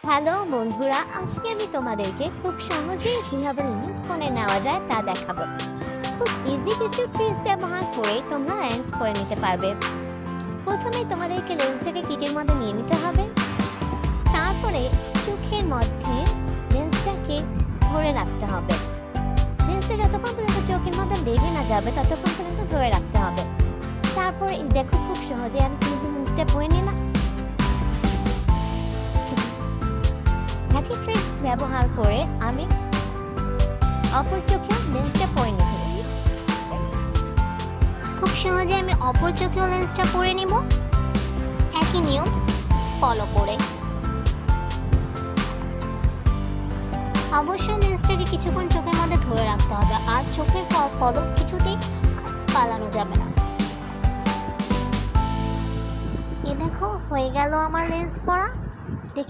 Hello বন্ধুরা, আজকে আমি তোমাদেরকে খুব সহজেই কিভাবে লেন্স ফোনে নেওয়া যায় তা দেখাবো। খুব ইজি কিছু ট্রিক্স ব্যবহার করে তোমরা লেন্স করে নিতে পারবে। প্রথমে তোমাদেরকে লেন্সটাকে কিটের মধ্যে নিয়ে নিতে হবে। তারপরে চোখের মধ্যে লেন্সটাকে ধরে রাখতে হবে। লেন্সটা যতক্ষণ পর্যন্ত চোখের মধ্যে লেগে না যাবে ততক্ষণ পর্যন্ত ধরে রাখতে হবে। তারপর এই দেখো, খুব সহজে আমি কিন্তু লেন্সটা পরে নিলাম। একই ট্রিক্স ব্যবহার করে আমি অপর চোখেও লেন্সটা পরে নিতে পারি। খুব সহজে আমি অপর চোখেও লেন্সটা পরে নিব, একই নিয়ম ফলো করে। অবশ্যই লেন্সটাকে কিছুক্ষণ চোখের মধ্যে ধরে রাখতে হবে, আর চোখের পলক কিছুতেই পালানো যাবে না। এ দেখো, হয়ে গেল আমার লেন্স পরা।